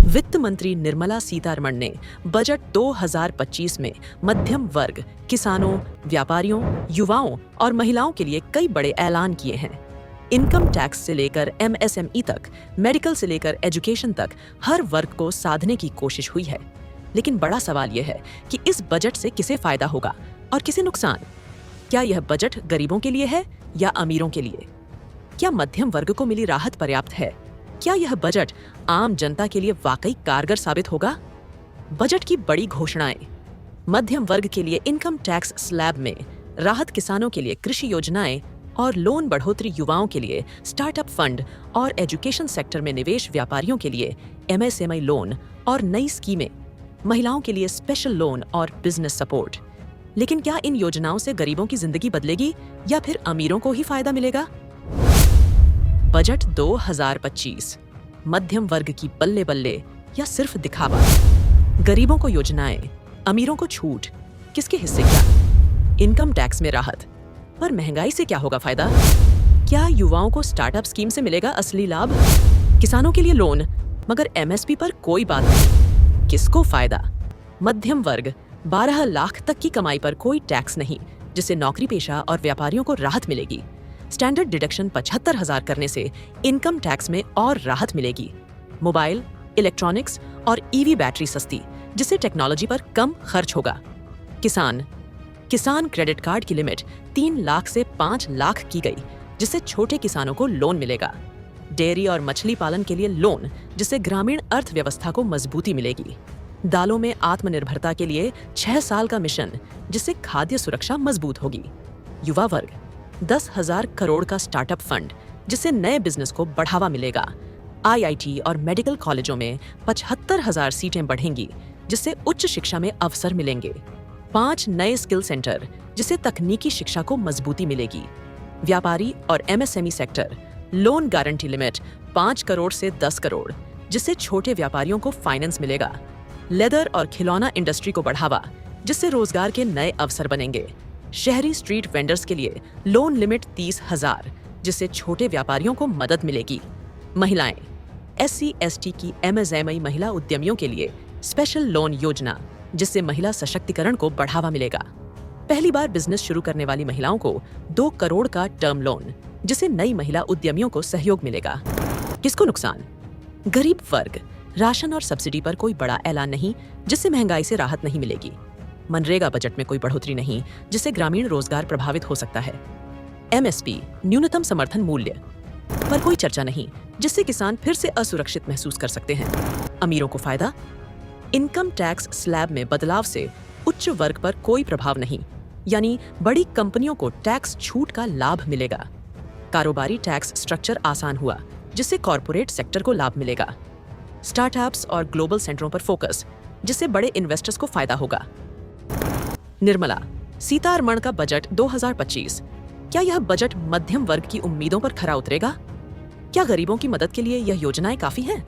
वित्त मंत्री निर्मला सीतारमण ने बजट 2025 में मध्यम वर्ग, किसानों, व्यापारियों, युवाओं और महिलाओं के लिए कई बड़े ऐलान किए हैं। इनकम टैक्स से लेकर एमएसएमई तक, मेडिकल से लेकर एजुकेशन तक हर वर्ग को साधने की कोशिश हुई है। लेकिन बड़ा सवाल यह है कि इस बजट से किसे फायदा होगा और किसे नुकसान? क्या यह बजट गरीबों के लिए है या अमीरों के लिए? क्या मध्यम वर्ग को मिली राहत पर्याप्त है? क्या यह बजट आम जनता के लिए वाकई कारगर साबित होगा? बजट की बड़ी घोषणाएं। मध्यम वर्ग के लिए इनकम टैक्स स्लैब में राहत, किसानों के लिए कृषि योजनाएं और लोन बढ़ोतरी, युवाओं के लिए स्टार्टअप फंड और एजुकेशन सेक्टर में निवेश, व्यापारियों के लिए एमएसएमई लोन और नई स्कीमें, महिलाओं के लिए स्पेशल लोन और बिजनेस सपोर्ट। लेकिन क्या इन योजनाओं से गरीबों की जिंदगी बदलेगी या फिर अमीरों को ही फायदा मिलेगा? बजट 2025 मध्यम वर्ग की बल्ले बल्ले या सिर्फ दिखावा? गरीबों को योजनाएं, अमीरों को छूट, किसके हिस्से क्या? इनकम टैक्स में राहत, पर महंगाई से क्या होगा फायदा? क्या युवाओं को स्टार्टअप स्कीम से मिलेगा असली लाभ? किसानों के लिए लोन, मगर एमएसपी पर कोई बात नहीं, किसको फायदा? मध्यम वर्ग 12 लाख तक की कमाई पर कोई टैक्स नहीं, जिससे नौकरी पेशा और व्यापारियों को राहत मिलेगी। स्टैंडर्ड डिडक्शन 75,000 करने से इनकम टैक्स में और राहत मिलेगी। मोबाइल, इलेक्ट्रॉनिक्स और ईवी बैटरी सस्ती, जिससे टेक्नोलॉजी पर कम खर्च होगा। किसान क्रेडिट कार्ड की लिमिट 3 लाख से 5 लाख की गई, जिससे छोटे किसानों को लोन मिलेगा। डेयरी और मछली पालन के लिए लोन, जिससे ग्रामीण अर्थव्यवस्था को मजबूती मिलेगी। दालों में आत्मनिर्भरता के लिए 6 साल का मिशन, जिससे खाद्य सुरक्षा मजबूत होगी। युवा वर्ग 10,000 करोड़ का स्टार्टअप फंड, जिससे नए बिजनेस को बढ़ावा मिलेगा। आईआईटी और मेडिकल कॉलेजों में 75,000 सीटें बढ़ेंगी, जिससे उच्च शिक्षा में अवसर मिलेंगे। 5 नए स्किल सेंटर, जिससे तकनीकी शिक्षा को मजबूती मिलेगी। व्यापारी और MSME sector, loan guarantee limit 5 crore से 10 करोड़, जिससे छोटे व्यापारियों को फाइनेंस मिलेगा। लेदर और खिलौना इंडस्ट्री को बढ़ावा, जिससे रोजगार के नए अवसर बनेंगे। शहरी स्ट्रीट वेंडर्स के लिए लोन लिमिट 30,000, जिससे छोटे व्यापारियों को मदद मिलेगी। महिलाएं, SC/ST की एमएसएमई महिला उद्यमियों के लिए स्पेशल लोन योजना, जिससे महिला सशक्तिकरण को बढ़ावा मिलेगा। पहली बार बिजनेस शुरू करने वाली महिलाओं को 2 करोड़ का टर्म लोन, जिससे नई महिला उद्यमियों को सहयोग मिलेगा। किसको नुकसान? गरीब वर्ग, राशन और सब्सिडी पर कोई बड़ा ऐलान नहीं, जिससे महंगाई से राहत नहीं मिलेगी। मनरेगा बजट में कोई बढ़ोतरी नहीं, जिससे ग्रामीण रोजगार प्रभावित हो सकता है। एमएसपी, न्यूनतम समर्थन मूल्य पर कोई चर्चा नहीं, जिससे किसान फिर से असुरक्षित महसूस कर सकते हैं। अमीरों को फायदा? इनकम टैक्स स्लैब में बदलाव से उच्च वर्ग पर कोई प्रभाव नहीं, यानी बड़ी कंपनियों को टैक्स छूट का लाभ मिलेगा। कारोबारी टैक्स स्ट्रक्चर आसान हुआ, जिससे कॉर्पोरेट सेक्टर को लाभ मिलेगा। स्टार्टअप्स और ग्लोबल सेंटरों पर फोकस, जिससे बड़े इन्वेस्टर्स को फायदा होगा। निर्मला सीतारमण का बजट 2025, क्या यह बजट मध्यम वर्ग की उम्मीदों पर खरा उतरेगा? क्या गरीबों की मदद के लिए यह योजनाएं काफी हैं?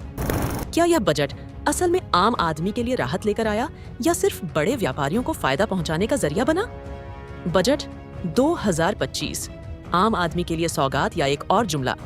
क्या यह बजट असल में आम आदमी के लिए राहत लेकर आया या सिर्फ बड़े व्यापारियों को फायदा पहुंचाने का जरिया बना? बजट 2025 आम आदमी के लिए सौगात या एक और जुमला